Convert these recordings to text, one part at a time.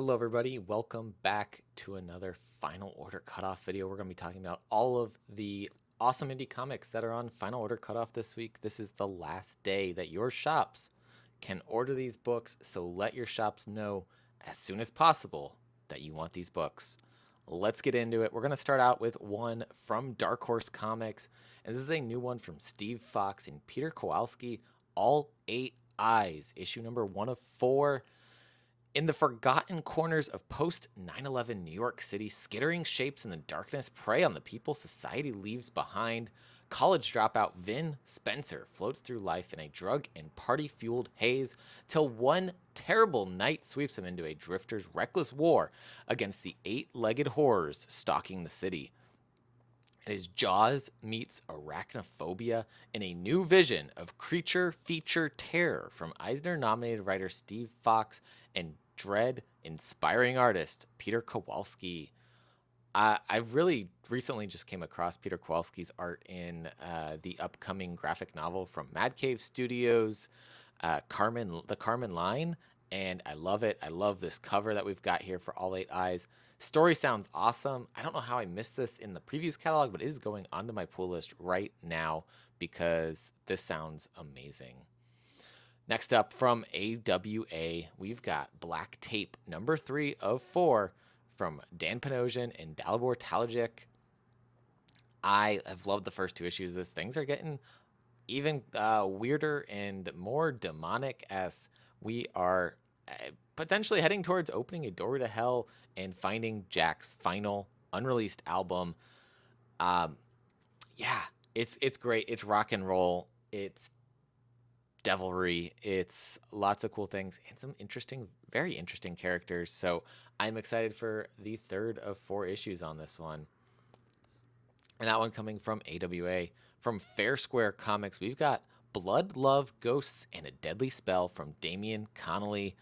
Hello everybody, welcome back to another Final Order Cutoff video. We're going to be talking about all of the awesome indie comics that are on Final Order Cutoff this week. This is the last day that your shops can order these books, so let your shops know as soon as possible that you want these books. Let's get into it. We're going to start out with one from Dark Horse Comics, and this is a new one from Steve Fox and Peter Kowalski, All 8 Eyes, issue number 1 of 4. In the forgotten corners of post 9/11 New York City, skittering shapes in the darkness prey on the people society leaves behind. College dropout Vin Spencer floats through life in a drug and party fueled haze till one terrible night sweeps him into a drifter's reckless war against the 8-legged horrors stalking the city. It is Jaws meets arachnophobia in a new vision of creature feature terror from Eisner nominated writer Steve Fox and dread inspiring artist Peter Kowalski. I've really recently just came across Peter Kowalski's art in the upcoming graphic novel from Mad Cave Studios, the Carmen line, and I love it. I love this cover that we've got here for All 8 Eyes. Story sounds awesome. I don't know how I missed this in the previous catalog, but it is going onto my pull list right now because this sounds amazing. Next up from AWA, we've got Black Tape, number 3 of 4 from Dan Panosian and Dalibor Talajic. I have loved the first 2 issues of this. Things are getting even weirder and more demonic as we are potentially heading towards opening a door to hell and finding Jack's final unreleased album. Yeah, it's great. It's rock and roll. It's devilry. It's lots of cool things and some interesting, very interesting characters. So I'm excited for the 3rd of 4 issues on this one. And that one coming from AWA. From Fair Square Comics, we've got Blood, Love, Ghosts, and a Deadly Spell from Damian Connolly.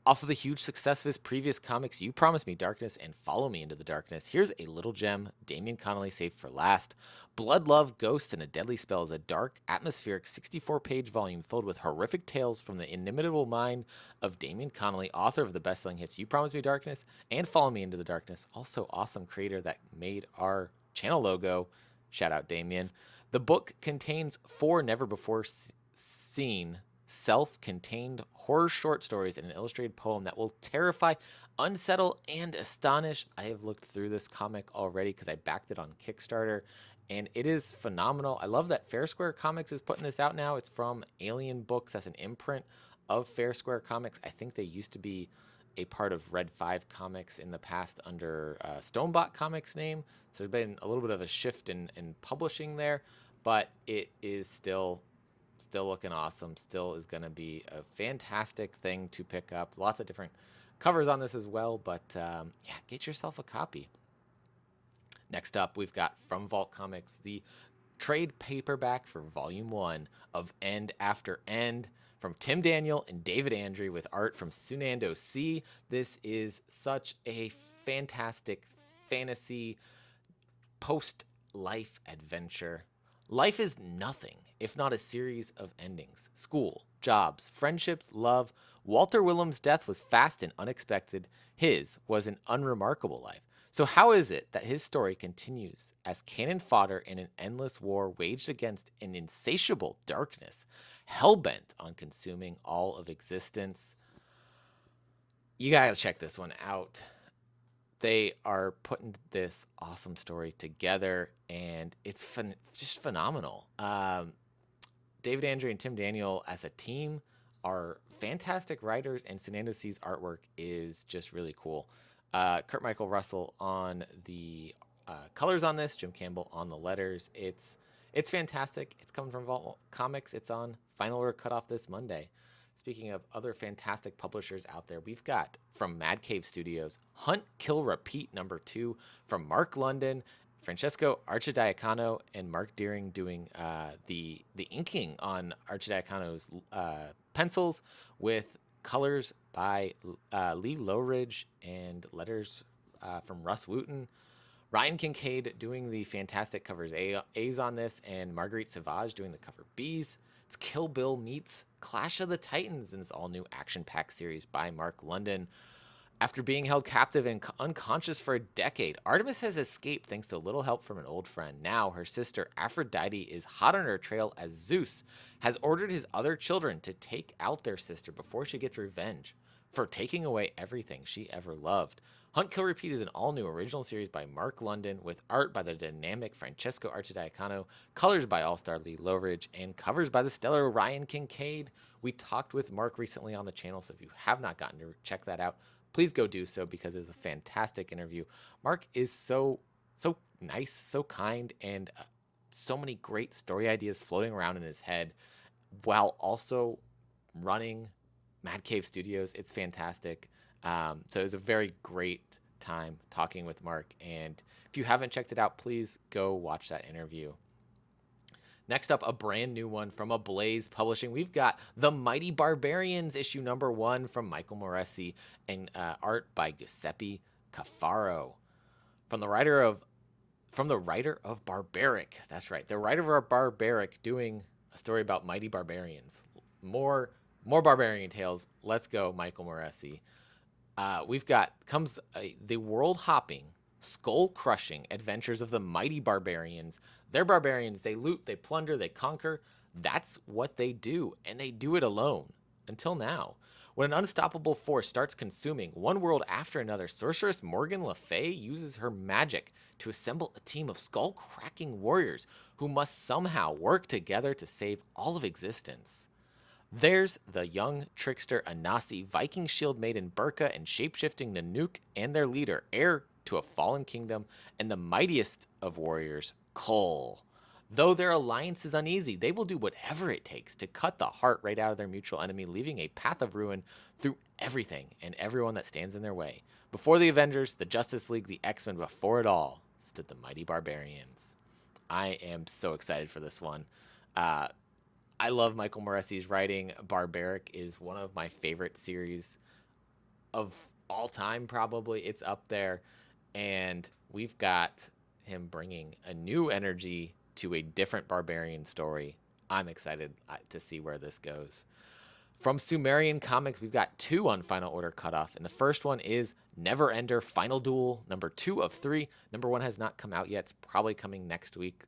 Off of the huge success of his previous comics, You Promise Me Darkness and Follow Me Into the Darkness, here's a little gem Damian Connolly saved for last. Blood, Love, Ghosts, and a Deadly Spell is a dark, atmospheric 64-page volume filled with horrific tales from the inimitable mind of Damian Connolly, author of the best-selling hits You Promise Me Darkness and Follow Me Into the Darkness. Also awesome creator that made our channel logo. Shout out Damian. The book contains 4 never-before-seen self-contained horror short stories and an illustrated poem that will terrify, unsettle, and astonish. I have looked through this comic already because I backed it on Kickstarter, and it is phenomenal. I love that Fair Square Comics is putting this out now. It's from Alien Books as an imprint of Fair Square Comics. I think they used to be a part of Red 5 Comics in the past under Stonebot Comics name. So there's been a little bit of a shift in publishing there, but it is still looking awesome. Still is going to be a fantastic thing to pick up. Lots of different covers on this as well, but yeah, get yourself a copy. Next up, we've got from Vault Comics the trade paperback for Volume 1 of End After End from Tim Daniel and David Andrew with art from Sunando C. This is such a fantastic fantasy post-life adventure. Life is nothing if not a series of endings. School, jobs, friendships, love. Walter Willem's death was fast and unexpected. His was an unremarkable life. So how is it that his story continues as cannon fodder in an endless war waged against an insatiable darkness, hell-bent on consuming all of existence? You gotta check this one out. They are putting this awesome story together, and it's just phenomenal. David Andrew and Tim Daniel as a team are fantastic writers, and Sunando C's artwork is just really cool. Kurt Michael Russell on the colors on this, Jim Campbell on the letters. It's fantastic. It's coming from Vault Comics. It's on Final Order Cutoff this Monday. Speaking of other fantastic publishers out there, we've got from Mad Cave Studios, Hunt, Kill, Repeat number 2 from Mark London, Francesco Archidiacono, and Mark Deering doing the inking on Archidiacono's pencils with colors by Lee Lowridge and letters from Russ Wooten. Ryan Kincaid doing the fantastic covers A's on this, and Marguerite Savage doing the cover B's. It's Kill Bill meets Clash of the Titans in this all-new action-packed series by Mark London. After being held captive and unconscious for a decade, Artemis has escaped thanks to a little help from an old friend. Now, her sister Aphrodite is hot on her trail as Zeus has ordered his other children to take out their sister before she gets revenge for taking away everything she ever loved. Hunt Kill Repeat is an all-new original series by Mark London with art by the dynamic Francesco Arcidiacono, colors by All-Star Lee Lowridge, and covers by the stellar Ryan Kincaid. We talked with Mark recently on the channel, so if you have not gotten to check that out, please go do so because it's a fantastic interview. Mark is so nice, so kind, and so many great story ideas floating around in his head while also running Mad Cave Studios. It's fantastic. So it was a very great time talking with Mark. And if you haven't checked it out, please go watch that interview. Next up, a brand new one from Ablaze Publishing. We've got The Mighty Barbarians, issue number 1 from Michael Moresi and art by Giuseppe Cafaro. From the writer of Barbaric. That's right. The writer of Barbaric doing a story about mighty barbarians. More barbarian tales. Let's go, Michael Moresi. We've got the world-hopping, skull-crushing adventures of the mighty barbarians. They're barbarians. They loot, they plunder, they conquer. That's what they do, and they do it alone. Until now. When an unstoppable force starts consuming one world after another, sorceress Morgan Le Fay uses her magic to assemble a team of skull-cracking warriors who must somehow work together to save all of existence. There's the young trickster Anasi, Viking shield maiden Burka, and shapeshifting Nanook and their leader, heir to a fallen kingdom, and the mightiest of warriors, Cole. Though their alliance is uneasy, they will do whatever it takes to cut the heart right out of their mutual enemy, leaving a path of ruin through everything and everyone that stands in their way. Before the Avengers, the Justice League, the X-Men, before it all, stood the mighty barbarians. I am so excited for this one. I love Michael Moresi's writing. Barbaric is one of my favorite series of all time, probably. It's up there. And we've got him bringing a new energy to a different barbarian story. I'm excited to see where this goes. From Sumerian Comics, we've got 2 on Final Order Cutoff. And the first one is Never Ender Final Duel, number 2 of 3. Number 1 has not come out yet. It's probably coming next week.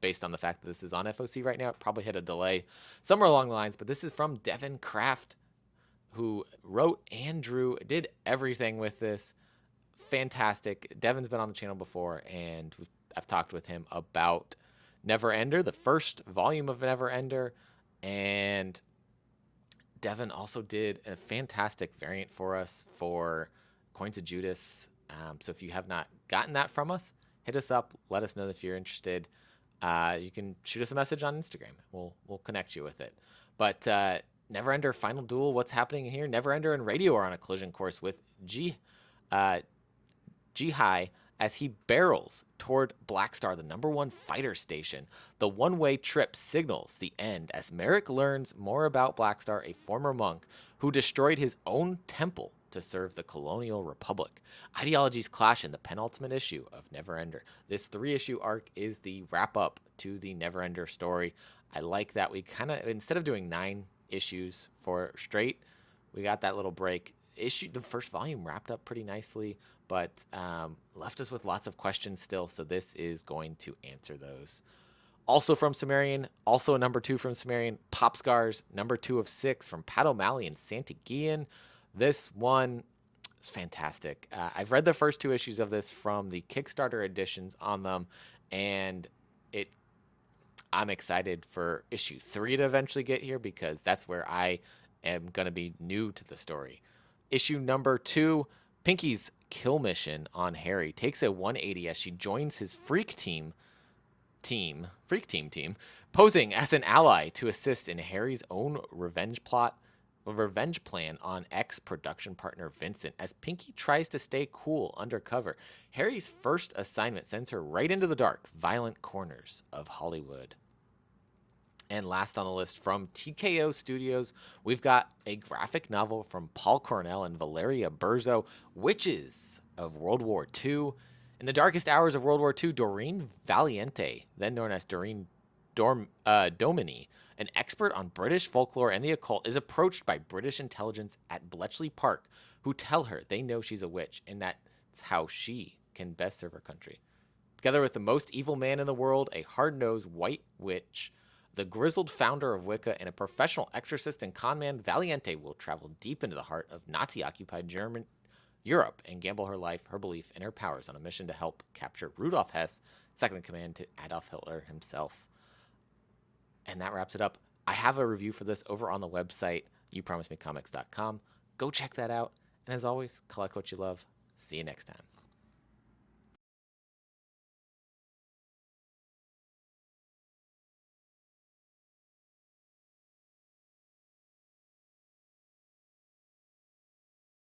Based on the fact that this is on FOC right now, it probably hit a delay somewhere along the lines. But this is from Devin Kraft, who wrote and drew, did everything with this. Fantastic. Devin's been on the channel before, and I've talked with him about Never Ender, the first volume of Never Ender. And Devin also did a fantastic variant for us for Coins of Judas. So if you have not gotten that from us, hit us up. Let us know if you're interested. You can shoot us a message on Instagram. We'll connect you with it. But Neverender Final Duel, what's happening here? Neverender and Radio are on a collision course with Jihai as he barrels toward Blackstar, the #1 fighter station. The one-way trip signals the end as Merrick learns more about Blackstar, a former monk who destroyed his own temple to serve the Colonial Republic. Ideologies clash in the penultimate issue of Neverender. This 3-issue arc is the wrap-up to the Neverender story. I like that we kind of, instead of doing 9 issues for straight, we got that little break. The first volume wrapped up pretty nicely, but left us with lots of questions still, so this is going to answer those. Also from Sumerian, also a number 2 from Sumerian, Pop Scars, number 2 of 6 from Pat O'Malley and Santi Guillen. This one is fantastic. I've read the first 2 issues of this from the Kickstarter editions on them, and I'm excited for issue 3 to eventually get here because that's where I am going to be new to the story. Issue number 2, Pinky's kill mission on Harry takes a 180 as she joins his Freak Team, posing as an ally to assist in Harry's own revenge plan on ex-production partner Vincent. As Pinky tries to stay cool undercover, Harry's first assignment sends her right into the dark, violent corners of Hollywood. And last on the list from TKO Studios, we've got a graphic novel from Paul Cornell and Valeria Berzo, Witches of World War II. In the darkest hours of World War II, Doreen Valiente, then known as Doreen Domini, an expert on British folklore and the occult, is approached by British intelligence at Bletchley Park, who tell her they know she's a witch and that's how she can best serve her country. Together with the most evil man in the world, a hard-nosed white witch, the grizzled founder of Wicca, and a professional exorcist and conman, Valiente will travel deep into the heart of Nazi-occupied Europe and gamble her life, her belief, and her powers on a mission to help capture Rudolf Hess, second in command to Adolf Hitler himself. And that wraps it up. I have a review for this over on the website, youpromisemecomics.com. Go check that out. And as always, collect what you love. See you next time.